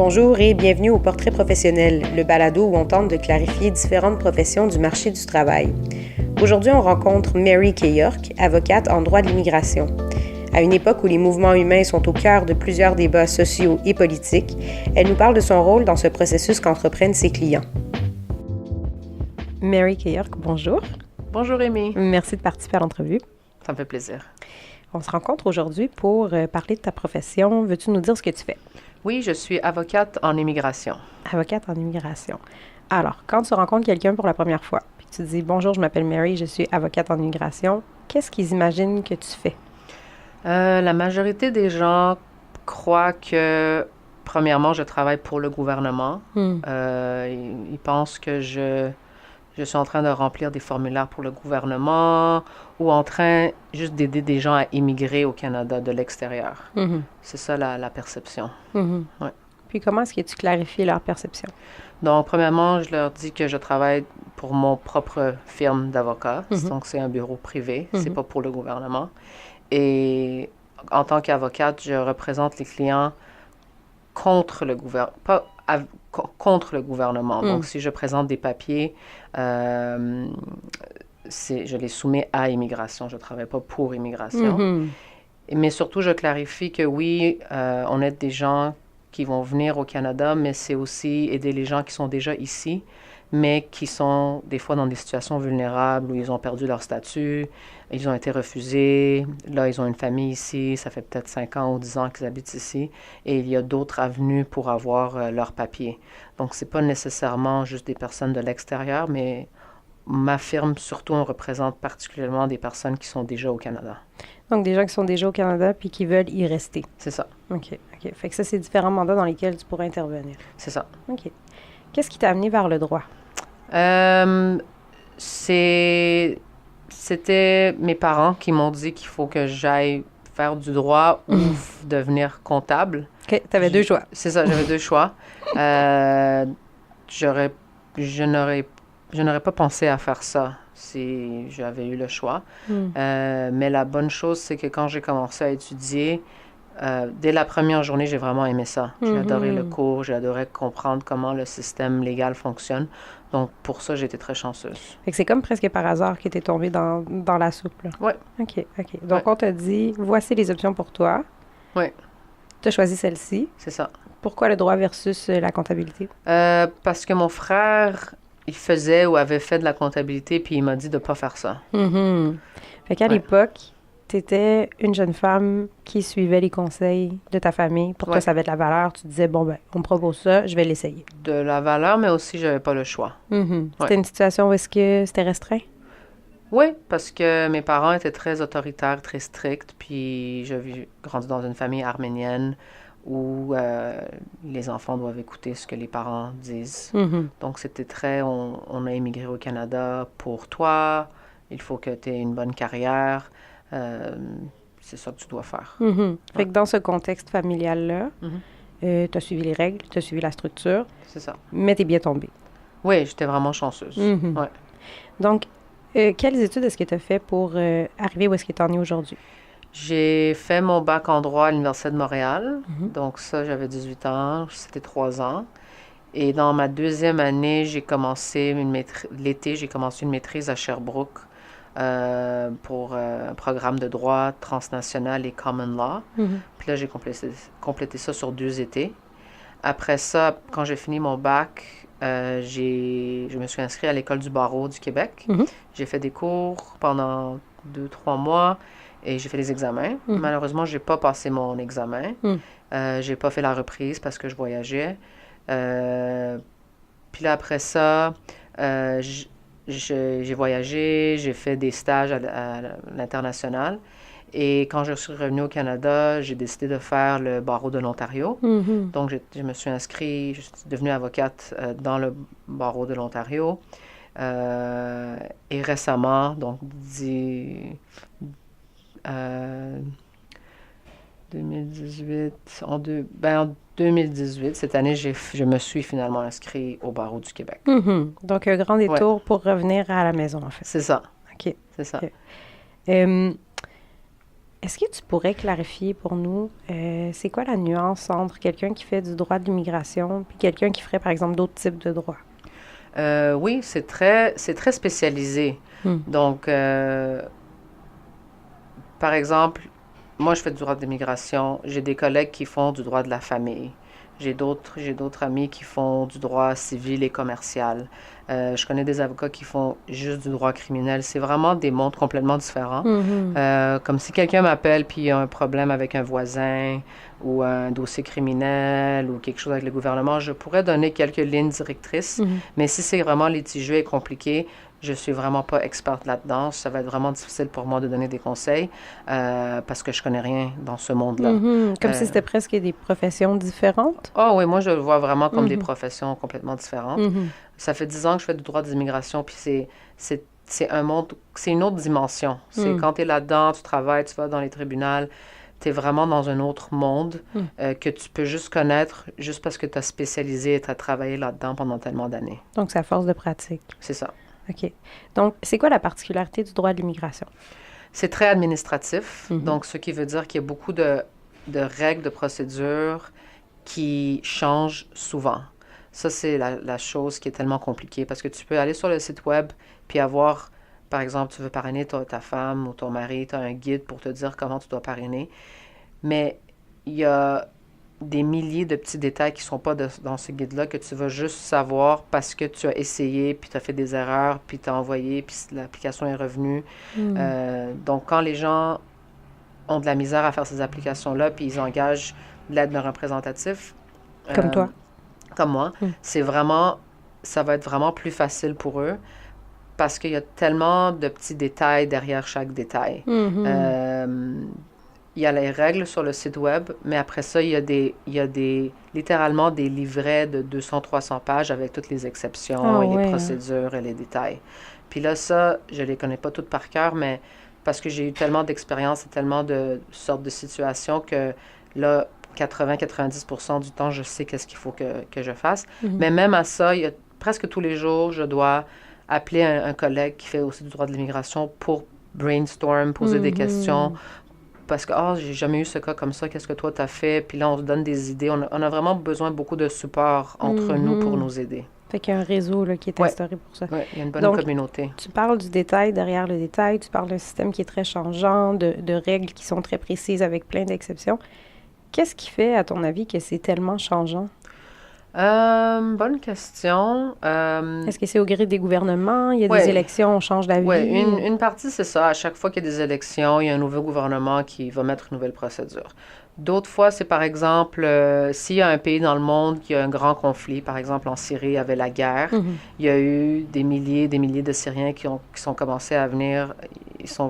Bonjour et bienvenue au Portrait professionnel, le balado où on tente de clarifier différentes professions du marché du travail. Aujourd'hui, on rencontre Mary K. York, avocate en droit de l'immigration. À une époque où les mouvements humains sont au cœur de plusieurs débats sociaux et politiques, elle nous parle de son rôle dans ce processus qu'entreprennent ses clients. Mary K. York, bonjour. Bonjour Amy. Merci de participer à l'entrevue. Ça me fait plaisir. On se rencontre aujourd'hui pour parler de ta profession. Veux-tu nous dire ce que tu fais? Oui, je suis avocate en immigration. Avocate en immigration. Alors, quand tu rencontres quelqu'un pour la première fois, puis tu dis « Bonjour, je m'appelle Mary, je suis avocate en immigration », qu'est-ce qu'ils imaginent que tu fais? La majorité des gens croient que, premièrement, je travaille pour le gouvernement. Ils pensent que je suis en train de remplir des formulaires pour le gouvernement ou en train juste d'aider des gens à immigrer au Canada de l'extérieur. C'est ça la perception. Ouais. Puis comment est-ce que tu clarifies leur perception? Donc, premièrement, je leur dis que je travaille pour mon propre firme d'avocat. Donc, c'est un bureau privé. C'est pas pour le gouvernement. Et en tant qu'avocate, je représente les clients contre le gouvernement, pas contre le gouvernement. Donc, si je présente des papiers, je les soumets à immigration. Je ne travaille pas pour immigration. Mais surtout, je clarifie que oui, on aide des gens qui vont venir au Canada, mais c'est aussi aider les gens qui sont déjà ici, mais qui sont des fois dans des situations vulnérables où ils ont perdu leur statut, ils ont été refusés, là, ils ont une famille ici, ça fait peut-être 5 ans ou 10 ans qu'ils habitent ici, et il y a d'autres avenues pour avoir leurs papiers. Donc, c'est pas nécessairement juste des personnes de l'extérieur, mais ma firme, surtout, on représente particulièrement des personnes qui sont déjà au Canada. Donc, des gens qui sont déjà au Canada puis qui veulent y rester. C'est ça. OK. Fait que ça, c'est différents mandats dans lesquels tu pourrais intervenir. C'est ça. OK. Qu'est-ce qui t'a amené vers le droit? C'était mes parents qui m'ont dit qu'il faut que j'aille faire du droit ou devenir comptable. OK, t'avais deux choix. C'est ça, j'avais deux choix. Je n'aurais pas pensé à faire ça si j'avais eu le choix. Mais la bonne chose, c'est que quand j'ai commencé à étudier, dès la première journée, j'ai vraiment aimé ça. J'ai adoré le cours, j'ai adoré comprendre comment le système légal fonctionne. Donc, pour ça, j'ai été très chanceuse. Fait que c'est comme presque par hasard que t'es tombée dans la soupe, là. Oui. OK. Donc, on t'a dit, voici les options pour toi. Oui. T'as choisi celle-ci. C'est ça. Pourquoi le droit versus la comptabilité? Parce que mon frère, il faisait ou avait fait de la comptabilité, puis il m'a dit de ne pas faire ça. Fait qu'à l'époque, t'étais une jeune femme qui suivait les conseils de ta famille. Pour toi, ça avait de la valeur. Tu disais, bon, ben, on me propose ça, je vais l'essayer. De la valeur, mais aussi, je n'avais pas le choix. C'était une situation où est-ce que c'était restreint? Oui, parce que mes parents étaient très autoritaires, très stricts, puis j'ai grandi dans une famille arménienne où les enfants doivent écouter ce que les parents disent. Donc, c'était très, on a immigré au Canada pour toi, il faut que tu aies une bonne carrière. C'est ça que tu dois faire. Fait que dans ce contexte familial-là, tu as suivi les règles, tu as suivi la structure. C'est ça. Mais tu es bien tombée. Oui, j'étais vraiment chanceuse. Ouais. Donc, quelles études est-ce que tu as fait pour arriver où est-ce que tu en es aujourd'hui? J'ai fait mon bac en droit à l'Université de Montréal. Donc ça, j'avais 18 ans, c'était 3 ans. Et dans ma deuxième année, l'été, j'ai commencé une maîtrise à Sherbrooke pour un programme de droit transnational et common law. Puis là, j'ai complété ça sur 2 étés. Après ça, quand j'ai fini mon bac, je me suis inscrite à l'École du barreau du Québec. J'ai fait des cours pendant 2-3 mois et j'ai fait des examens. Malheureusement, j'ai pas passé mon examen. J'ai pas fait la reprise parce que je voyageais. Puis là, après ça, j'ai voyagé, j'ai fait des stages à l'international. Et quand je suis revenue au Canada, j'ai décidé de faire le barreau de l'Ontario. Donc, je me suis inscrite, je suis devenue avocate dans le barreau de l'Ontario. Et récemment, donc, 2018, en 2018, cette année, je me suis finalement inscrite au barreau du Québec. Donc, un grand détour pour revenir à la maison, en fait. C'est ça. OK. C'est ça. Okay. Est-ce que tu pourrais clarifier pour nous, c'est quoi la nuance entre quelqu'un qui fait du droit de l'immigration puis quelqu'un qui ferait, par exemple, d'autres types de droits? Oui, c'est très spécialisé. Donc, par exemple, moi, je fais du droit de l'immigration. J'ai des collègues qui font du droit de la famille. J'ai d'autres amis qui font du droit civil et commercial. Je connais des avocats qui font juste du droit criminel. C'est vraiment des mondes complètement différents. Comme si quelqu'un m'appelle puis il y a un problème avec un voisin ou un dossier criminel ou quelque chose avec le gouvernement, je pourrais donner quelques lignes directrices. Mais si c'est vraiment litigieux et compliqué, je suis vraiment pas experte là-dedans. Ça va être vraiment difficile pour moi de donner des conseils parce que je connais rien dans ce monde-là. Comme si c'était presque des professions différentes? Oh oui, moi je le vois vraiment comme des professions complètement différentes. Ça fait 10 ans que je fais du droit de l'immigration, puis c'est un monde, c'est une autre dimension. C'est quand tu es là-dedans, tu travailles, tu vas dans les tribunaux, tu es vraiment dans un autre monde que tu peux juste connaître juste parce que tu as spécialisé et tu as travaillé là-dedans pendant tellement d'années. Donc, c'est à force de pratique. C'est ça. OK. Donc, c'est quoi la particularité du droit de l'immigration? C'est très administratif, donc ce qui veut dire qu'il y a beaucoup de règles, de procédures qui changent souvent. Ça, c'est la chose qui est tellement compliquée parce que tu peux aller sur le site web puis avoir, par exemple, tu veux parrainer ta femme ou ton mari, tu as un guide pour te dire comment tu dois parrainer, mais il y a des milliers de petits détails qui ne sont pas dans ce guide-là que tu vas juste savoir parce que tu as essayé, puis tu as fait des erreurs, puis tu as envoyé, puis l'application est revenue. Donc, quand les gens ont de la misère à faire ces applications-là, puis ils engagent de l'aide d'un représentatif, Comme toi. comme moi, ça va être vraiment plus facile pour eux parce qu'il y a tellement de petits détails derrière chaque détail. Il y a les règles sur le site web, mais après ça, il y a littéralement des livrets de 200-300 pages avec toutes les exceptions les procédures et les détails. Puis là, ça, je les connais pas toutes par cœur, mais parce que j'ai eu tellement d'expérience et tellement de sortes de situations que là, 80-90% du temps, je sais qu'est-ce qu'il faut que je fasse. Mais même à ça, il y a, presque tous les jours, je dois appeler un collègue qui fait aussi du droit de l'immigration pour brainstorm, poser des questions, parce que, j'ai jamais eu ce cas comme ça, qu'est-ce que toi t'as fait? Puis là, on se donne des idées. On a vraiment besoin beaucoup de support entre nous pour nous aider. Fait qu'il y a un réseau là, qui est instauré pour ça. Oui, il y a une bonne communauté. Tu parles du détail derrière le détail, tu parles d'un système qui est très changeant, de règles qui sont très précises avec plein d'exceptions. Qu'est-ce qui fait, à ton avis, que c'est tellement changeant? Bonne question. Est-ce que c'est au gré des gouvernements? Il y a des élections, on change d'avis? Oui, une partie, c'est ça. À chaque fois qu'il y a des élections, il y a un nouveau gouvernement qui va mettre une nouvelle procédure. D'autres fois, c'est par exemple, s'il y a un pays dans le monde qui a un grand conflit, par exemple en Syrie, il y avait la guerre, il y a eu des milliers de Syriens qui sont commencés à venir, ils sont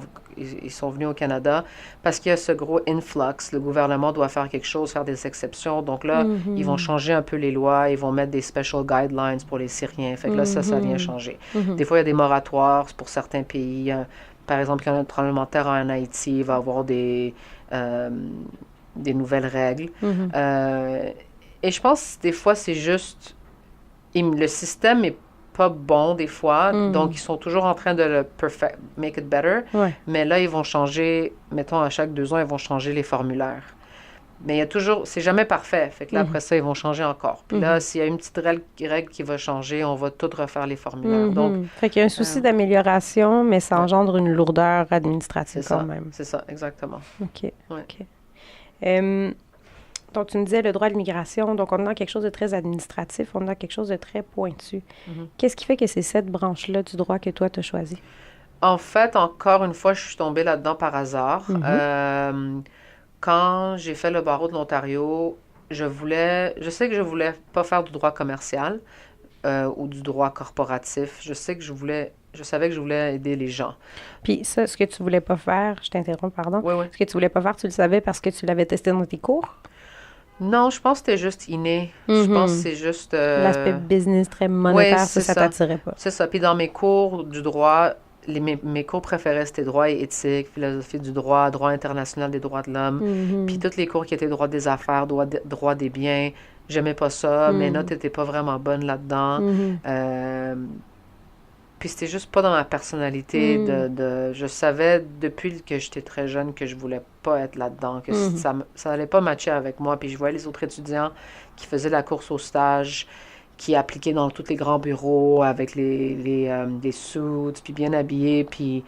venus au Canada parce qu'il y a ce gros influx. Le gouvernement doit faire quelque chose, faire des exceptions. Donc là, ils vont changer un peu les lois, ils vont mettre des special guidelines pour les Syriens. Fait que là, ça vient changer. Des fois, il y a des moratoires pour certains pays. Par exemple, quand il y a un tremblement de terre en Haïti, il va y avoir des nouvelles règles. Et je pense que des fois, c'est juste... Le système est pas bon des fois, donc ils sont toujours en train de le make it better. Mais là, ils vont changer, mettons, à chaque 2 ans, ils vont changer les formulaires. Mais il y a toujours... C'est jamais parfait. Fait que là, après ça, ils vont changer encore. Puis là, s'il y a une petite règle qui va changer, on va tout refaire les formulaires. Donc, fait qu'il y a un souci d'amélioration, mais ça engendre une lourdeur administrative quand même. C'est ça, exactement. OK. Donc, tu me disais le droit de l'immigration, donc on est dans quelque chose de très administratif, on est dans quelque chose de très pointu. Qu'est-ce qui fait que c'est cette branche-là du droit que toi, tu as choisi? En fait, encore une fois, je suis tombée là-dedans par hasard. Quand j'ai fait le barreau de l'Ontario, je sais que je voulais pas faire du droit commercial ou du droit corporatif. Je savais que je voulais aider les gens. Puis ça, ce que tu voulais pas faire, je t'interromps, pardon. Oui. Ce que tu voulais pas faire, tu le savais parce que tu l'avais testé dans tes cours? Non, je pense que c'était juste inné. Je pense que c'est juste... L'aspect business très monétaire, ça t'attirait pas. C'est ça. Puis dans mes cours du droit, mes cours préférés, c'était droit et éthique, philosophie du droit, droit international des droits de l'homme. Puis tous les cours qui étaient droit des affaires, droit des biens, j'aimais pas ça. Mes notes n'étaient pas vraiment bonnes là-dedans. Puis c'était juste pas dans ma personnalité je savais depuis que j'étais très jeune que je voulais pas être là-dedans, que ça allait pas matcher avec moi. Puis je voyais les autres étudiants qui faisaient la course au stage, qui appliquaient dans tous les grands bureaux avec les suits, puis bien habillés, puis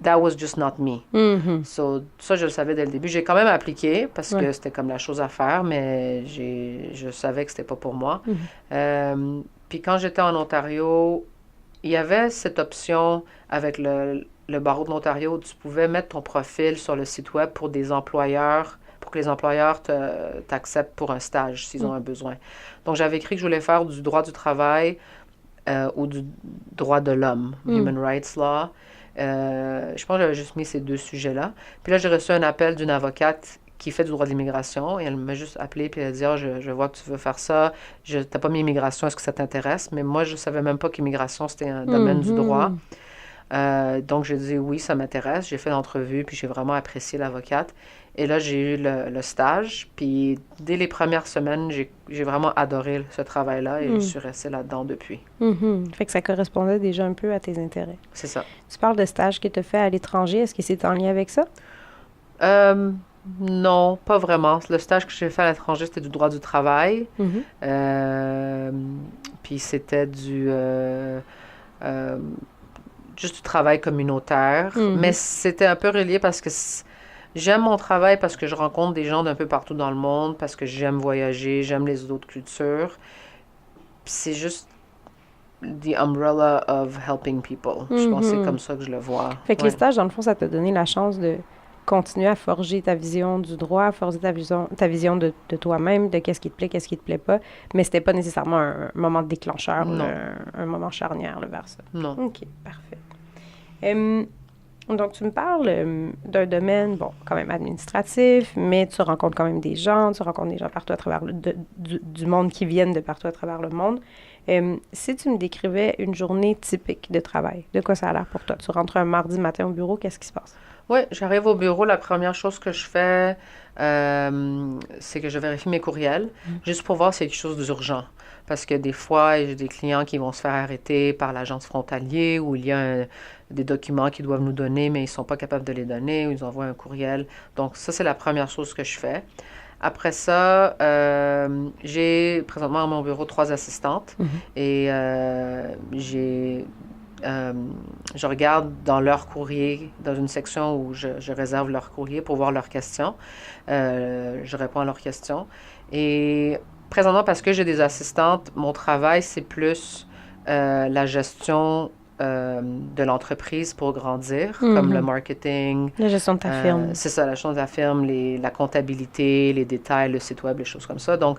that was just not me. So, ça, je le savais dès le début. J'ai quand même appliqué parce que c'était comme la chose à faire, mais je savais que c'était pas pour moi. Puis quand j'étais en Ontario, il y avait cette option avec le barreau de l'Ontario où tu pouvais mettre ton profil sur le site web pour des employeurs, pour que les employeurs t'acceptent pour un stage s'ils ont un besoin. Donc, j'avais écrit que je voulais faire du droit du travail ou du droit de l'homme, Human Rights Law. Je pense que j'avais juste mis ces deux sujets-là. Puis là, j'ai reçu un appel d'une avocate qui fait du droit de l'immigration et elle m'a juste appelé puis elle a dit « je vois que tu veux faire ça. T'as pas mis immigration, est-ce que ça t'intéresse? » Mais moi, je savais même pas qu'immigration, c'était un domaine du droit. Donc, j'ai dit « Oui, ça m'intéresse. » J'ai fait l'entrevue puis j'ai vraiment apprécié l'avocate. Et là, j'ai eu le stage. Puis dès les premières semaines, j'ai vraiment adoré ce travail-là et je suis restée là-dedans depuis. Fait que ça correspondait déjà un peu à tes intérêts. C'est ça. Tu parles de stage que tu as fait à l'étranger. Est-ce que c'est en lien avec ça? Non, pas vraiment. Le stage que j'ai fait à l'étranger, c'était du droit du travail. Puis c'était juste du travail communautaire. Mais c'était un peu relié parce que j'aime mon travail parce que je rencontre des gens d'un peu partout dans le monde, parce que j'aime voyager, j'aime les autres cultures. Puis c'est juste the umbrella of helping people. Je pense que c'est comme ça que je le vois. Fait que les stages, dans le fond, ça t'a donné la chance de continuer à forger ta vision du droit, à forger ta vision de toi-même, de qu'est-ce qui te plaît, qu'est-ce qui te plaît pas. Mais c'était pas nécessairement un moment de déclencheur, un moment charnière vers ça. Non. OK, parfait. Donc, tu me parles d'un domaine, bon, quand même administratif, mais tu rencontres quand même des gens, partout à travers du monde qui viennent de partout à travers le monde. Si tu me décrivais une journée typique de travail, de quoi ça a l'air pour toi? Tu rentres un mardi matin au bureau, qu'est-ce qui se passe? Oui, j'arrive au bureau, la première chose que je fais, c'est que je vérifie mes courriels, juste pour voir s'il y a quelque chose d'urgent. Parce que des fois, j'ai des clients qui vont se faire arrêter par l'agence frontalier ou il y a des documents qu'ils doivent nous donner, mais ils ne sont pas capables de les donner ou ils envoient un courriel. Donc, ça, c'est la première chose que je fais. Après ça, j'ai présentement à mon bureau 3 assistantes et je regarde dans leur courrier, dans une section où je réserve leur courrier pour voir leurs questions. Je réponds à leurs questions. Et présentement, parce que j'ai des assistantes, mon travail, c'est plus la gestion de l'entreprise pour grandir, comme le marketing. La gestion de ta firme. C'est ça, la gestion de la firme, la comptabilité, les détails, le site web, les choses comme ça. Donc,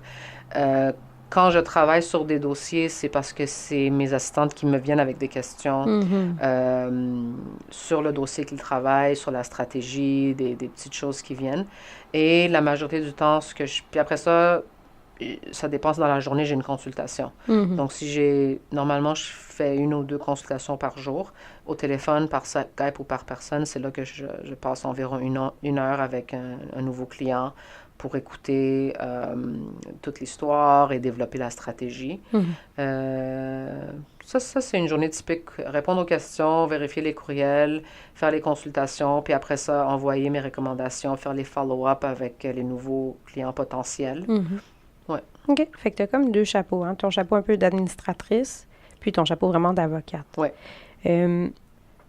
quand je travaille sur des dossiers, c'est parce que c'est mes assistantes qui me viennent avec des questions sur le dossier qu'ils travaillent, sur la stratégie, des petites choses qui viennent. Et la majorité du temps, puis après ça dépend dans la journée, j'ai une consultation. Donc, normalement, je fais 1 ou 2 consultations par jour, au téléphone, par Skype ou par personne. C'est là que je passe environ une heure avec un nouveau client pour écouter toute l'histoire et développer la stratégie. Ça, c'est une journée typique. Répondre aux questions, vérifier les courriels, faire les consultations, puis après ça, envoyer mes recommandations, faire les follow-up avec les nouveaux clients potentiels. Ouais. OK. Fait que tu as comme 2 chapeaux, hein? Ton chapeau un peu d'administratrice, puis ton chapeau vraiment d'avocate. Ouais.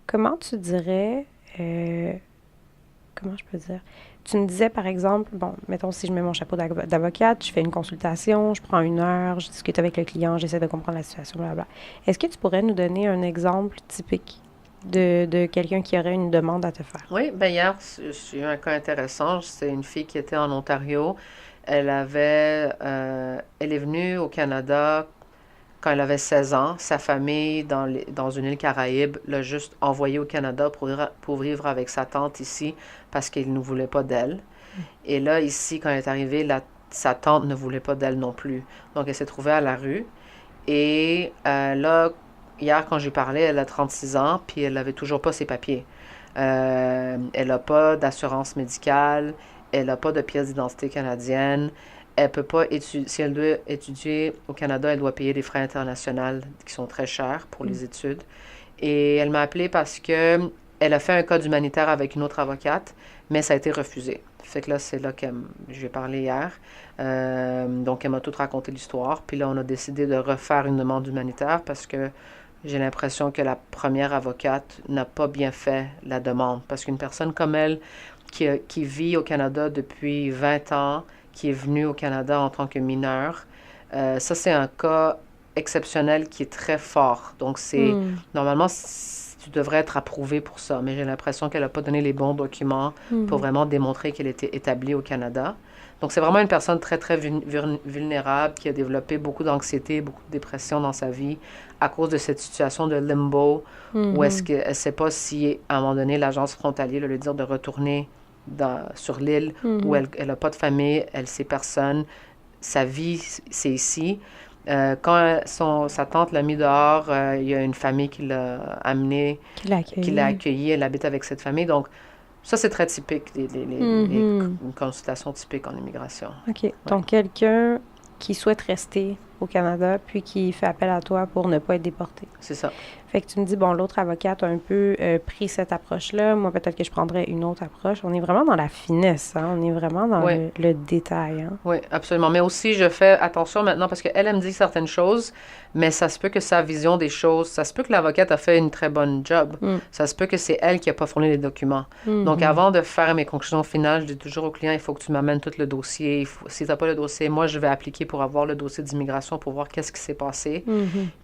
Comment tu dirais... comment je peux dire? Tu me disais, par exemple, bon, mettons, si je mets mon chapeau d'avocate, je fais une consultation, je prends 1 heure, je discute avec le client, j'essaie de comprendre la situation, blablabla. Est-ce que tu pourrais nous donner un exemple typique de quelqu'un qui aurait une demande à te faire? Oui, bien hier, j'ai eu un cas intéressant. C'est une fille qui était en Ontario. Elle est venue au Canada quand elle avait 16 ans. Sa famille, dans une île Caraïbe, l'a juste envoyée au Canada pour vivre avec sa tante ici parce qu'il ne voulait pas d'elle. Et là, ici, quand elle est arrivée, sa tante ne voulait pas d'elle non plus. Donc, elle s'est trouvée à la rue. Et là, hier, quand j'ai parlé, elle a 36 ans, puis elle n'avait toujours pas ses papiers. Elle n'a pas d'assurance médicale. Elle n'a pas de pièce d'identité canadienne. elle peut pas étudier, si elle doit étudier au Canada, elle doit payer des frais internationaux qui sont très chers pour les études. Et elle m'a appelée parce que elle a fait un cas humanitaire avec une autre avocate, mais ça a été refusé. Fait que là, c'est là que je lui ai parlé hier. Donc, elle m'a tout raconté l'histoire. Puis là, on a décidé de refaire une demande humanitaire parce que j'ai l'impression que la première avocate n'a pas bien fait la demande. Parce qu'une personne comme elle, qui vit au Canada depuis 20 ans, qui est venue au Canada en tant que mineure, ça, c'est un cas exceptionnel qui est très fort. Donc, normalement, tu devrais être approuvé pour ça. Mais j'ai l'impression qu'elle n'a pas donné les bons documents pour vraiment démontrer qu'elle était établie au Canada. Donc, c'est vraiment une personne très, très vulnérable qui a développé beaucoup d'anxiété, beaucoup de dépression dans sa vie à cause de cette situation de limbo où est-ce qu'elle ne sait pas si, à un moment donné, l'agence frontalière lui dire de retourner sur l'île où elle n'a pas de famille, elle ne sait personne. Sa vie, c'est ici. Quand sa tante l'a mis dehors, il y a une famille qui l'a amené, qui l'a accueilli. Elle habite avec cette famille. Donc, ça, c'est très typique, une consultation typique en immigration. OK. Ouais. Donc, quelqu'un qui souhaite rester au Canada, puis qui fait appel à toi pour ne pas être déporté. C'est ça. Fait que tu me dis, bon, l'autre avocate a un peu pris cette approche-là. Moi, peut-être que je prendrais une autre approche. On est vraiment dans la finesse, hein? On est vraiment dans le détail. Hein? Oui, absolument. Mais aussi, je fais attention maintenant parce qu'elle me dit certaines choses, mais ça se peut que sa vision des choses, ça se peut que l'avocate a fait une très bonne job. Ça se peut que c'est elle qui n'a pas fourni les documents. Donc, avant de faire mes conclusions finales, je dis toujours au client, il faut que tu m'amènes tout le dossier. Si tu n'as pas le dossier, moi, je vais appliquer pour avoir le dossier d'immigration pour voir qu'est-ce qui s'est passé.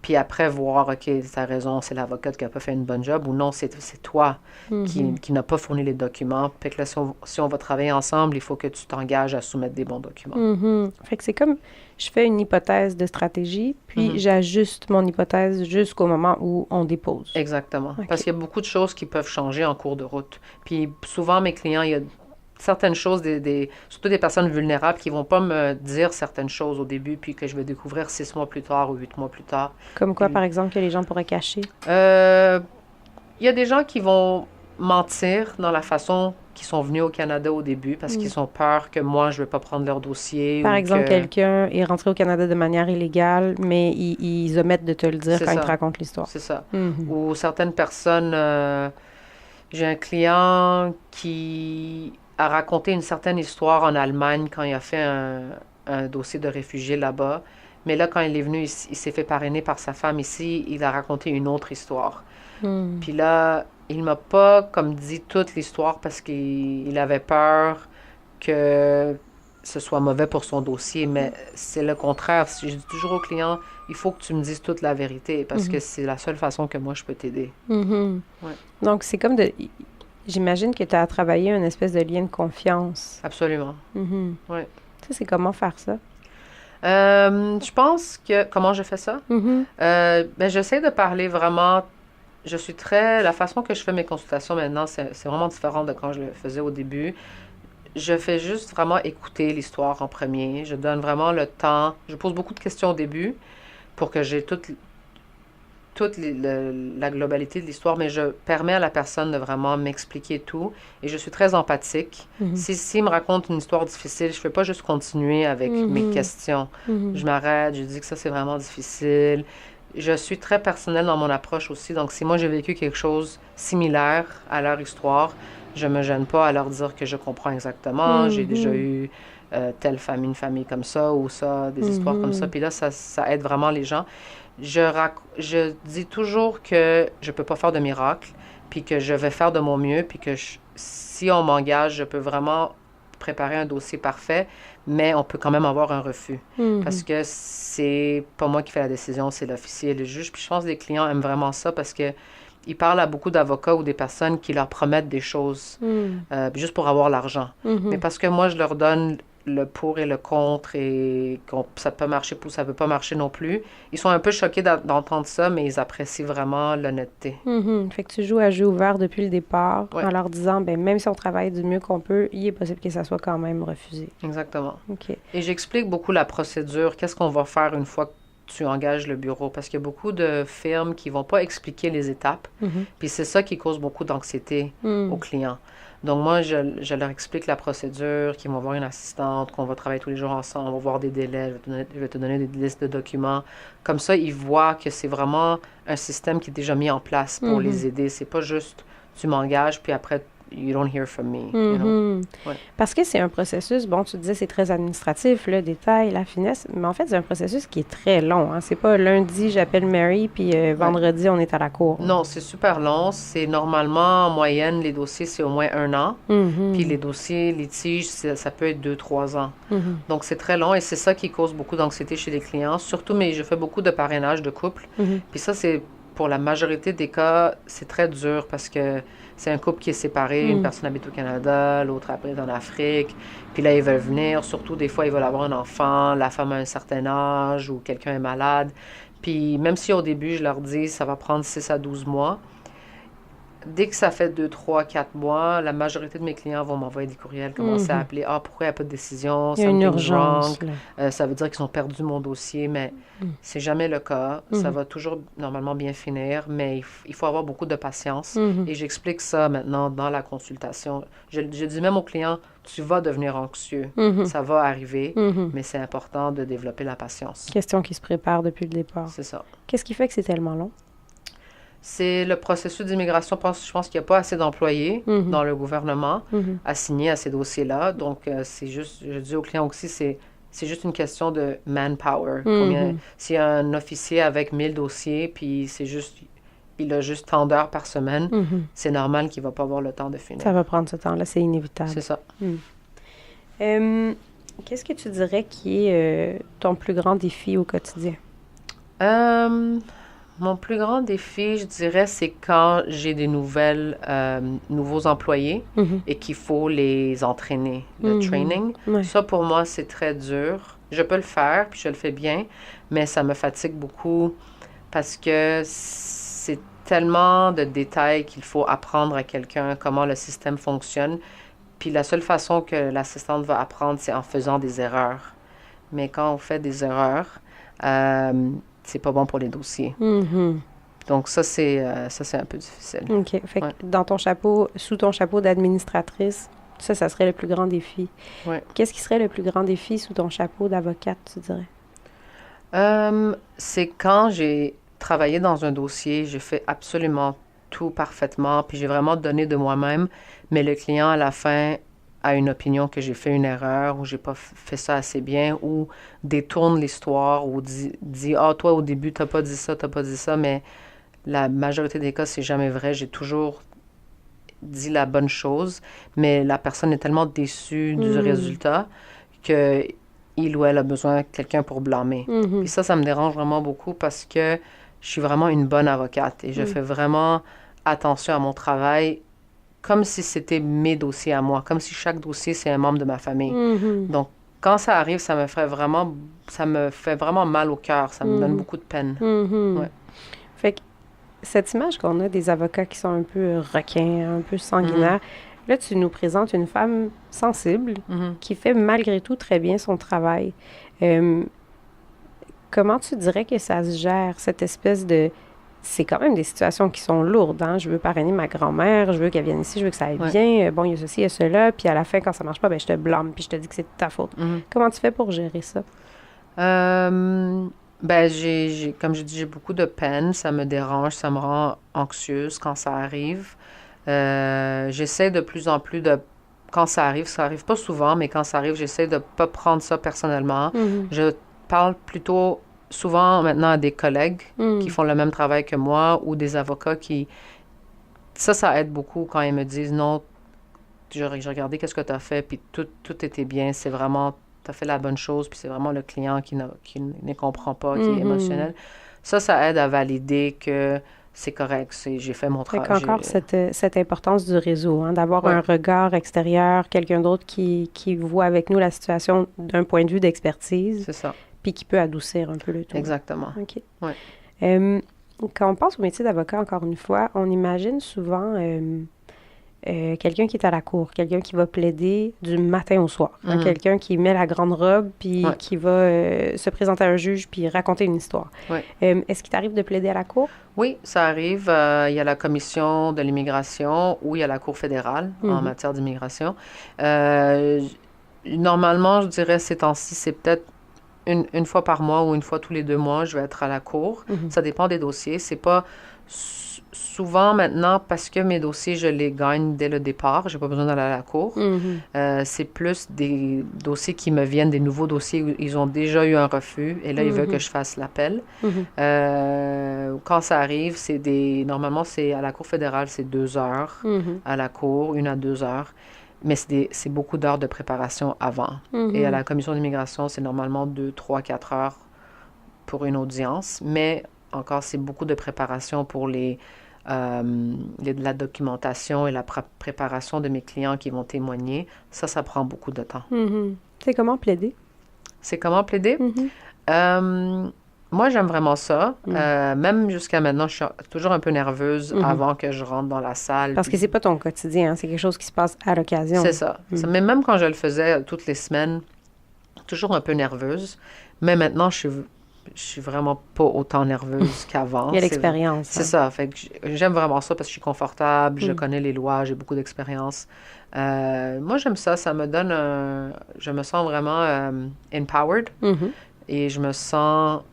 Puis après, voir, OK, tu as raison, c'est l'avocate qui n'a pas fait une bonne job ou non, c'est toi qui n'a pas fourni les documents. Fait que là, si on va travailler ensemble, il faut que tu t'engages à soumettre des bons documents. Fait que c'est comme, je fais une hypothèse de stratégie, puis j'ajuste mon hypothèse jusqu'au moment où on dépose. Exactement. Okay. Parce qu'il y a beaucoup de choses qui peuvent changer en cours de route. Puis souvent, mes clients, il y a certaines choses, surtout des personnes vulnérables qui ne vont pas me dire certaines choses au début, puis que je vais découvrir 6 mois plus tard ou 8 mois plus tard. Comme quoi, par exemple, que les gens pourraient cacher? Il y a des gens qui vont mentir dans la façon qu'ils sont venus au Canada au début parce qu'ils ont peur que moi, je ne vais pas prendre leur dossier. Par exemple, quelqu'un est rentré au Canada de manière illégale, mais ils omettent de te le dire quand ils te racontent l'histoire. C'est ça. Ou certaines personnes... j'ai un client qui a raconté une certaine histoire en Allemagne quand il a fait un dossier de réfugié là-bas. Mais là, quand il est venu, il s'est fait parrainer par sa femme ici. Il a raconté une autre histoire. Puis là, il m'a pas comme dit toute l'histoire parce qu'il avait peur que ce soit mauvais pour son dossier. Mais c'est le contraire. Je dis toujours aux clients, il faut que tu me dises toute la vérité parce que c'est la seule façon que moi, je peux t'aider. Ouais. Donc, c'est comme de... J'imagine que tu as travaillé une espèce de lien de confiance. Absolument. Oui. Tu sais, c'est comment faire ça? Je pense que... Comment je fais ça? J'essaie de parler vraiment... La façon que je fais mes consultations maintenant, c'est vraiment différent de quand je le faisais au début. Je fais juste vraiment écouter l'histoire en premier. Je donne vraiment le temps. Je pose beaucoup de questions au début pour que j'ai toute la globalité de l'histoire, mais je permets à la personne de vraiment m'expliquer tout. Et je suis très empathique. S'il me raconte une histoire difficile, je ne fais pas juste continuer avec mes questions. Je m'arrête, je dis que ça, c'est vraiment difficile. Je suis très personnelle dans mon approche aussi. Donc, si moi, j'ai vécu quelque chose similaire à leur histoire, je ne me gêne pas à leur dire que je comprends exactement. J'ai déjà eu une famille comme ça ou ça, des histoires comme ça. Puis là, ça aide vraiment les gens. Je dis toujours que je ne peux pas faire de miracle, puis que je vais faire de mon mieux, puis que si on m'engage, je peux vraiment préparer un dossier parfait, mais on peut quand même avoir un refus. Parce que c'est pas moi qui fais la décision, c'est l'officier et le juge. Puis je pense que les clients aiment vraiment ça parce que ils parlent à beaucoup d'avocats ou des personnes qui leur promettent des choses juste pour avoir l'argent. Mais parce que moi, je leur donne le pour et le contre et ça peut marcher ou ça peut pas marcher non plus. Ils sont un peu choqués d'entendre ça, mais ils apprécient vraiment l'honnêteté. Fait que tu joues à jeu ouvert depuis le départ en leur disant, même si on travaille du mieux qu'on peut, il est possible que ça soit quand même refusé. Exactement. OK. Et j'explique beaucoup la procédure, qu'est-ce qu'on va faire une fois que tu engages le bureau, parce qu'il y a beaucoup de firmes qui vont pas expliquer les étapes, puis c'est ça qui cause beaucoup d'anxiété aux clients. Donc, moi, je leur explique la procédure, qu'ils vont voir une assistante, qu'on va travailler tous les jours ensemble, on va voir des délais, je vais te donner des listes de documents. Comme ça, ils voient que c'est vraiment un système qui est déjà mis en place pour les aider. C'est pas juste, tu m'engages, puis après, you don't hear from me, you know? Ouais. Parce que c'est un processus, bon, tu disais c'est très administratif, le détail, la finesse, mais en fait, c'est un processus qui est très long. Hein? C'est pas lundi, j'appelle Mary, puis vendredi, on est à la cour. Non, c'est super long. C'est normalement, en moyenne, les dossiers, c'est au moins 1 an. Puis les dossiers litiges, ça peut être 2-3 ans. Donc, c'est très long et c'est ça qui cause beaucoup d'anxiété chez les clients. Surtout, mais je fais beaucoup de parrainage de couple. Puis ça, c'est pour la majorité des cas, c'est très dur parce que c'est un couple qui est séparé. Une personne habite au Canada, l'autre habite en Afrique. Puis là, ils veulent venir. Surtout, des fois, ils veulent avoir un enfant. La femme a un certain âge ou quelqu'un est malade. Puis même si au début, je leur dis ça va prendre 6 à 12 mois, dès que ça fait 2, 3, 4 mois, la majorité de mes clients vont m'envoyer des courriels, commencer à appeler « Ah, pourquoi il n'y a pas de décision? Il y a une urgence. Ça veut dire qu'ils ont perdu mon dossier, mais c'est jamais le cas. Ça va toujours normalement bien finir, mais il faut avoir beaucoup de patience. Et j'explique ça maintenant dans la consultation. Je dis même aux clients, tu vas devenir anxieux. Ça va arriver, mais c'est important de développer la patience. Question qui se prépare depuis le départ. C'est ça. Qu'est-ce qui fait que c'est tellement long? C'est le processus d'immigration. Je pense qu'il n'y a pas assez d'employés dans le gouvernement assignés à ces dossiers-là. Donc, c'est juste, je dis aux clients aussi, c'est juste une question de manpower. S'il y a un officier avec 1000 dossiers, puis il a juste tant d'heures par semaine, c'est normal qu'il ne va pas avoir le temps de finir. Ça va prendre ce temps-là, c'est inévitable. C'est ça. Qu'est-ce que tu dirais qui est ton plus grand défi au quotidien? Mon plus grand défi, je dirais, c'est quand j'ai des nouveaux employés et qu'il faut les entraîner, le training. Ouais. Ça, pour moi, c'est très dur. Je peux le faire, puis je le fais bien, mais ça me fatigue beaucoup parce que c'est tellement de détails qu'il faut apprendre à quelqu'un comment le système fonctionne. Puis la seule façon que l'assistante va apprendre, c'est en faisant des erreurs. Mais quand on fait des erreurs, c'est pas bon pour les dossiers. Donc ça, c'est un peu difficile. OK. Fait que dans ton chapeau, sous ton chapeau d'administratrice, ça serait le plus grand défi. Ouais. Qu'est-ce qui serait le plus grand défi sous ton chapeau d'avocate, tu dirais? C'est quand j'ai travaillé dans un dossier, j'ai fait absolument tout parfaitement, puis j'ai vraiment donné de moi-même, mais le client, à la fin, a une opinion que j'ai fait une erreur ou j'ai pas fait ça assez bien ou détourne l'histoire ou dit « Ah, toi, au début, t'as pas dit ça, mais la majorité des cas, c'est jamais vrai. J'ai toujours dit la bonne chose, mais la personne est tellement déçue du résultat que il ou elle a besoin de quelqu'un pour blâmer. Puis ça me dérange vraiment beaucoup parce que je suis vraiment une bonne avocate et je fais vraiment attention à mon travail comme si c'était mes dossiers à moi, comme si chaque dossier, c'est un membre de ma famille. Donc, quand ça arrive, ça me fait vraiment mal au cœur. Ça me donne beaucoup de peine. Ouais. Fait que cette image qu'on a des avocats qui sont un peu requins, un peu sanguinaires, là, tu nous présentes une femme sensible qui fait malgré tout très bien son travail. Comment tu dirais que ça se gère, cette espèce de... C'est quand même des situations qui sont lourdes, hein? Je veux parrainer ma grand-mère, je veux qu'elle vienne ici, je veux que ça aille bien. Bon, il y a ceci, il y a cela. Puis à la fin, quand ça marche pas, ben je te blâme, puis je te dis que c'est de ta faute. Comment tu fais pour gérer ça? Ben, comme je dis, j'ai beaucoup de peine. Ça me dérange, ça me rend anxieuse quand ça arrive. J'essaie de plus en plus de... Quand ça arrive pas souvent, mais quand ça arrive, j'essaie de pas prendre ça personnellement. Je parle plutôt... souvent maintenant à des collègues qui font le même travail que moi ou des avocats qui... Ça aide beaucoup quand ils me disent « Non, j'ai regardé qu'est-ce que tu as fait, puis tout était bien. C'est vraiment... Tu as fait la bonne chose, puis c'est vraiment le client qui ne comprend pas, qui est émotionnel. » Ça aide à valider que c'est correct, j'ai fait mon travail. Fait qu'encore cette importance du réseau, hein, d'avoir un regard extérieur, quelqu'un d'autre qui voit avec nous la situation d'un point de vue d'expertise. C'est ça. Puis qui peut adoucir un peu le tout. Exactement. OK. Ouais. Quand on pense au métier d'avocat, encore une fois, on imagine souvent quelqu'un qui est à la cour, quelqu'un qui va plaider du matin au soir, hein, quelqu'un qui met la grande robe, puis qui va se présenter à un juge, puis raconter une histoire. Ouais. Est-ce qu'il t'arrive de plaider à la cour? Oui, ça arrive. Il y a la commission de l'immigration ou il y a la Cour fédérale en matière d'immigration. Normalement, je dirais ces temps-ci, c'est peut-être une fois par mois ou une fois tous les 2 mois, je vais être à la cour. Ça dépend des dossiers. C'est pas souvent maintenant, parce que mes dossiers, je les gagne dès le départ. J'ai pas besoin d'aller à la cour. C'est plus des dossiers qui me viennent, des nouveaux dossiers où ils ont déjà eu un refus et là, ils veulent que je fasse l'appel. Quand ça arrive, normalement, c'est à la Cour fédérale, c'est 2 heures. À la cour, 1 à 2 heures. Mais c'est beaucoup d'heures de préparation avant. Et à la commission d'immigration, c'est normalement 2, 3, 4 heures pour une audience. Mais encore, c'est beaucoup de préparation pour la documentation et la préparation de mes clients qui vont témoigner. Ça prend beaucoup de temps. C'est comment plaider? C'est comment plaider? Moi, j'aime vraiment ça. Même jusqu'à maintenant, je suis toujours un peu nerveuse avant que je rentre dans la salle. Parce que c'est pas ton quotidien, hein? C'est quelque chose qui se passe à l'occasion. C'est ça. Mais même quand je le faisais toutes les semaines, toujours un peu nerveuse. Mais maintenant, je suis vraiment pas autant nerveuse qu'avant. Il y a l'expérience. C'est ça. Fait que j'aime vraiment ça parce que je suis confortable, je connais les lois, j'ai beaucoup d'expérience. Moi, j'aime ça. Ça me donne je me sens vraiment empowered et je me sens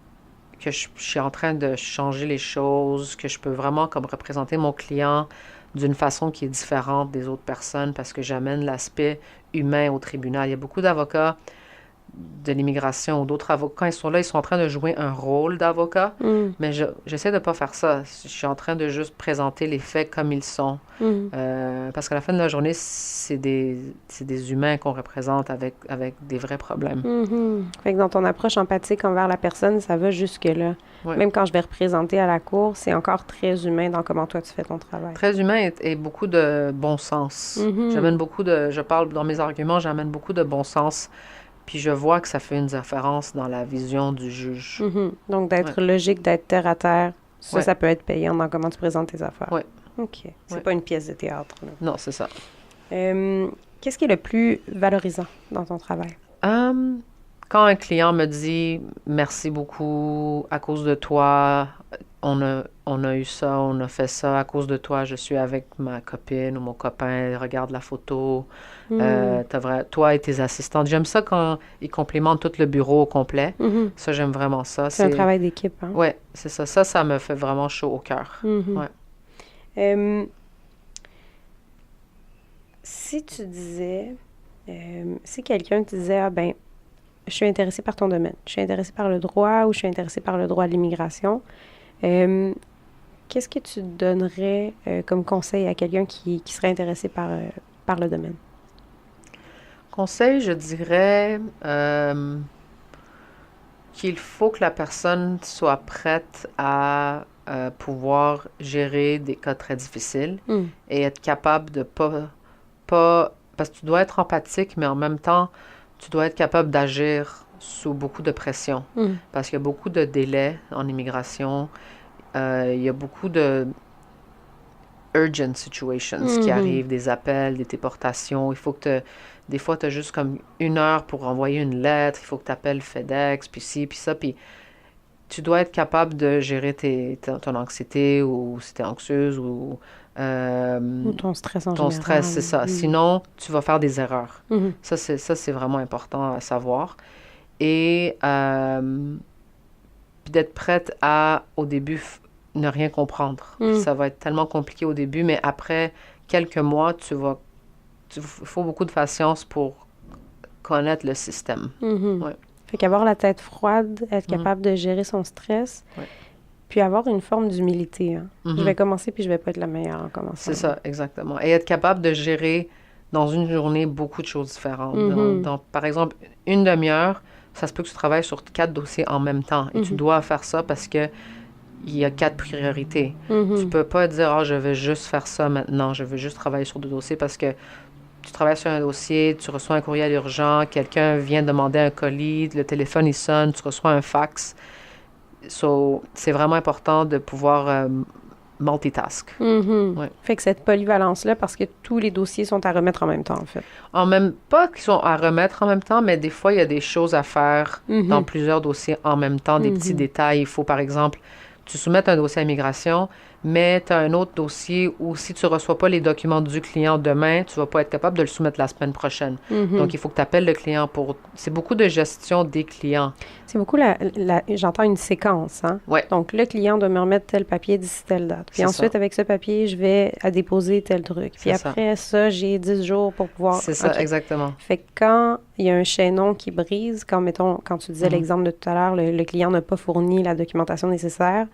que je suis en train de changer les choses, que je peux vraiment comme représenter mon client d'une façon qui est différente des autres personnes parce que j'amène l'aspect humain au tribunal. Il y a beaucoup d'avocats de l'immigration ou d'autres avocats, quand ils sont là, ils sont en train de jouer un rôle d'avocat, mais j'essaie de ne pas faire ça. Je suis en train de juste présenter les faits comme ils sont. Parce qu'à la fin de la journée, c'est des humains qu'on représente avec des vrais problèmes. Fait que dans ton approche empathique envers la personne, ça va jusque-là. Ouais. Même quand je vais représenter à la cour, c'est encore très humain dans comment toi tu fais ton travail. Très humain et beaucoup de bon sens. J'amène beaucoup je parle dans mes arguments, j'amène beaucoup de bon sens. Puis je vois que ça fait une différence dans la vision du juge. Donc, d'être logique, d'être terre à terre, ça peut être payant dans comment tu présentes tes affaires. Oui. OK. C'est pas une pièce de théâtre. Là. Non, c'est ça. Qu'est-ce qui est le plus valorisant dans ton travail? Quand un client me dit « Merci beaucoup, à cause de toi, on a eu ça, on a fait ça, à cause de toi, je suis avec ma copine ou mon copain, regarde la photo, toi et tes assistantes. » J'aime ça quand ils complimentent tout le bureau au complet. Ça, j'aime vraiment ça. C'est un travail d'équipe. Hein? Oui, c'est ça. Ça me fait vraiment chaud au cœur. Si tu disais, si quelqu'un te disait, je suis intéressée par ton domaine, je suis intéressée par le droit ou je suis intéressée par le droit de l'immigration, qu'est-ce que tu donnerais comme conseil à quelqu'un qui serait intéressé par le domaine? Conseil, je dirais qu'il faut que la personne soit prête à pouvoir gérer des cas très difficiles et être capable de pas... Parce que tu dois être empathique, mais en même temps, tu dois être capable d'agir sous beaucoup de pression. Parce qu'il y a beaucoup de délais en immigration. Il y a beaucoup de urgent situations qui arrivent, des appels, des déportations. Il faut que des fois, tu as juste comme 1 heure pour envoyer une lettre. Il faut que tu appelles FedEx, puis ci, puis ça. Puis tu dois être capable de gérer ton anxiété ou si tu es anxieuse ou ton stress en général. Ton stress, c'est ça. Sinon, tu vas faire des erreurs. Ça, c'est vraiment important à savoir. Et puis d'être prête à, au début, ne rien comprendre. Ça va être tellement compliqué au début, mais après quelques mois, il faut beaucoup de patience pour connaître le système. Fait qu'avoir la tête froide, être capable de gérer son stress, puis avoir une forme d'humilité. Hein. Je vais commencer, puis je vais pas être la meilleure en commençant. C'est ça, exactement. Et être capable de gérer dans une journée beaucoup de choses différentes. Donc, par exemple, 1 demi-heure, ça se peut que tu travailles sur 4 dossiers en même temps. Et tu dois faire ça parce que il y a 4 priorités. Tu peux pas dire « je vais juste faire ça maintenant, je veux juste travailler sur 2 dossiers » parce que tu travailles sur un dossier, tu reçois un courriel urgent, quelqu'un vient demander un colis, le téléphone il sonne, tu reçois un fax. C'est vraiment important de pouvoir multitask. Ouais. Fait que cette polyvalence-là, parce que tous les dossiers sont à remettre en même temps, en fait. Pas qu'ils sont à remettre en même temps, mais des fois, il y a des choses à faire dans plusieurs dossiers en même temps, des petits détails. Il faut, par exemple, tu soumets un dossier à immigration, mais tu as un autre dossier où si tu ne reçois pas les documents du client demain, tu ne vas pas être capable de le soumettre la semaine prochaine. Donc, il faut que tu appelles le client pour... C'est beaucoup de gestion des clients. C'est beaucoup j'entends une séquence, hein? Ouais. Donc, le client doit me remettre tel papier d'ici telle date. Puis ensuite, avec ce papier, je vais à déposer tel truc. Puis après ça, j'ai 10 jours pour pouvoir... C'est ça, exactement. Fait que quand il y a un chaînon qui brise, quand tu disais l'exemple de tout à l'heure, le client n'a pas fourni la documentation nécessaire,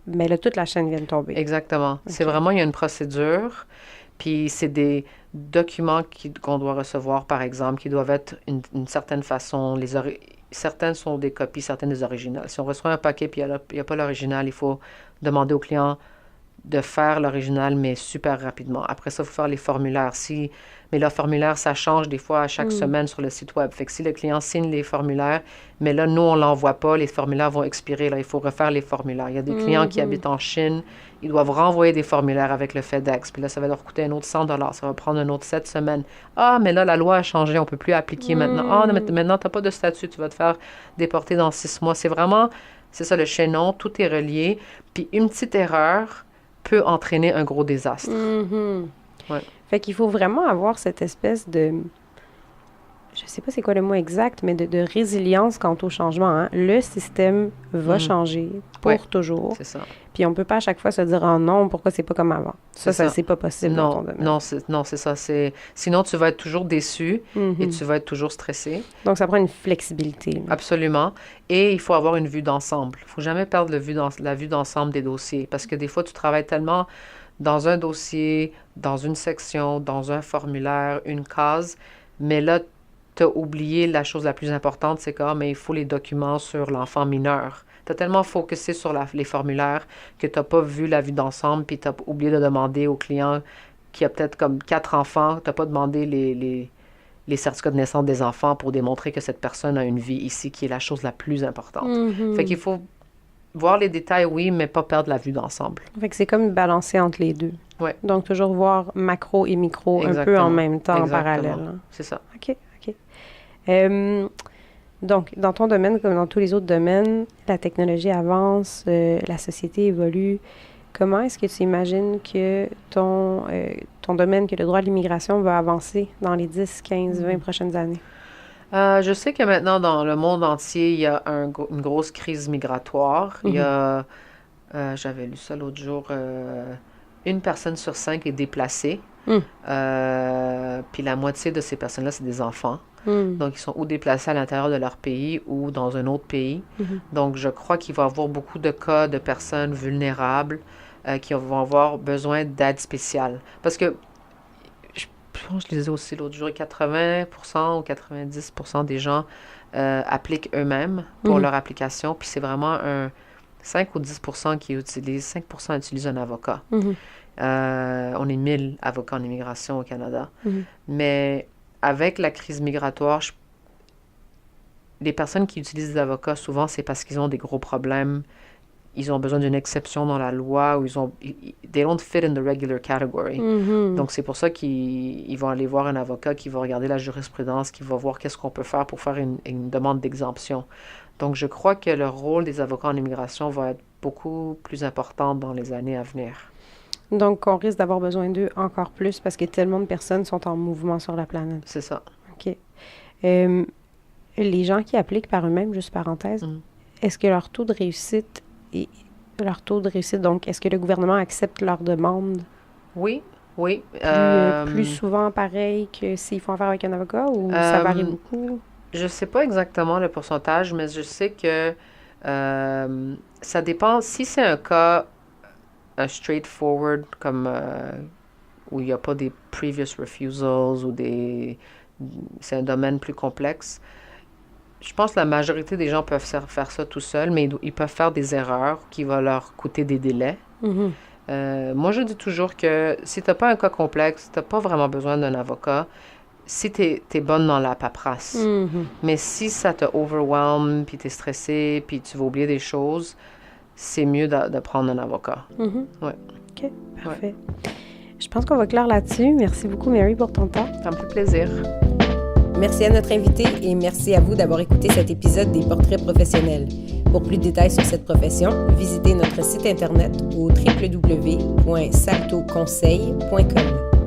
mais là, toute la chaîne vient de tomber. Exactement. Okay. C'est vraiment, il y a une procédure, puis c'est des documents qu'on doit recevoir, par exemple, qui doivent être une certaine façon. Certaines sont des copies, certaines des originales. Si on reçoit un paquet puis il n'y a pas l'original, il faut demander au client de faire l'original, mais super rapidement. Après ça, il faut faire les formulaires. Mais le formulaire, ça change des fois à chaque semaine sur le site web. Fait que si le client signe les formulaires, mais là, nous, on ne l'envoie pas, les formulaires vont expirer. Là, il faut refaire les formulaires. Il y a des clients qui habitent en Chine, ils doivent renvoyer des formulaires avec le FedEx. Puis là, ça va leur coûter un autre $100. Ça va prendre un autre 7 semaines. Ah, mais là, la loi a changé, on ne peut plus appliquer maintenant. Ah, maintenant, tu n'as pas de statut, tu vas te faire déporter dans 6 mois. C'est ça le chaînon, tout est relié. Puis une petite erreur peut entraîner un gros désastre. Ouais. Fait qu'il faut vraiment avoir cette espèce de... Je sais pas c'est quoi le mot exact, mais de résilience quant au changement. Hein? Le système va changer pour toujours. C'est ça. Puis on peut pas à chaque fois se dire « Oh non, pourquoi c'est pas comme avant? » Ça, c'est pas possible dans ton domaine. Non, c'est ça. Sinon, tu vas être toujours déçu et tu vas être toujours stressé. Donc, ça prend une flexibilité. Là. Absolument. Et il faut avoir une vue d'ensemble. Il faut jamais perdre la vue d'ensemble des dossiers parce que des fois, tu travailles tellement dans un dossier, dans une section, dans un formulaire, une case, mais là, tu as oublié la chose la plus importante, c'est mais il faut les documents sur l'enfant mineur. Tu as tellement focusé sur les formulaires que tu n'as pas vu la vue d'ensemble, puis tu as oublié de demander au client qui a peut-être comme 4 enfants, tu n'as pas demandé les certificats de naissance des enfants pour démontrer que cette personne a une vie ici, qui est la chose la plus importante. Fait qu'il faut voir les détails, oui, mais pas perdre la vue d'ensemble. Fait que c'est comme balancer entre les deux. Ouais. Donc, toujours voir macro et micro un peu en même temps, en parallèle. Hein. C'est ça. OK. Donc, dans ton domaine, comme dans tous les autres domaines, la technologie avance, la société évolue. Comment est-ce que tu imagines que ton domaine, que le droit de l'immigration va avancer dans les 10, 15, 20 prochaines années? Je sais que maintenant, dans le monde entier, il y a une grosse crise migratoire. Il y a, j'avais lu ça l'autre jour, une personne sur 5 est déplacée. Puis la moitié de ces personnes-là, c'est des enfants. Donc, ils sont ou déplacés à l'intérieur de leur pays ou dans un autre pays. Donc, je crois qu'il va y avoir beaucoup de cas de personnes vulnérables qui vont avoir besoin d'aide spéciale. Parce que, je lisais aussi l'autre jour, 80% ou 90% des gens appliquent eux-mêmes pour leur application. Puis c'est vraiment 5 ou 10% qui utilisent, 5% utilisent un avocat. On est 1000 avocats en immigration au Canada. Mais avec la crise migratoire, les personnes qui utilisent des avocats, souvent, c'est parce qu'ils ont des gros problèmes. Ils ont besoin d'une exception dans la loi ou they don't fit in the regular category. Donc, c'est pour ça qu'ils vont aller voir un avocat qui va regarder la jurisprudence, qui va voir qu'est-ce qu'on peut faire pour faire une demande d'exemption. Donc, je crois que le rôle des avocats en immigration va être beaucoup plus important dans les années à venir. Donc, on risque d'avoir besoin d'eux encore plus parce que tellement de personnes sont en mouvement sur la planète. C'est ça. OK. Les gens qui appliquent par eux-mêmes, juste parenthèse, est-ce que leur taux de réussite donc, est-ce que le gouvernement accepte leurs demandes? Oui. Plus souvent pareil que s'ils font affaire avec un avocat ou ça varie beaucoup? Je ne sais pas exactement le pourcentage, mais je sais que ça dépend. Si c'est un cas straightforward, comme où il n'y a pas des previous refusals ou c'est un domaine plus complexe, je pense que la majorité des gens peuvent faire ça tout seuls, mais ils peuvent faire des erreurs qui vont leur coûter des délais. Moi, je dis toujours que si tu n'as pas un cas complexe, tu n'as pas vraiment besoin d'un avocat si tu es bonne dans la paperasse. Mais si ça te overwhelme, puis tu es stressé, puis tu vas oublier des choses, c'est mieux de prendre un avocat. Ouais. OK. OK, parfait. Ouais. Je pense qu'on va clore là-dessus. Merci beaucoup, Mary, pour ton temps. Ça me fait plaisir. Merci à notre invité et merci à vous d'avoir écouté cet épisode des Portraits professionnels. Pour plus de détails sur cette profession, visitez notre site internet au www.saltoconseil.com.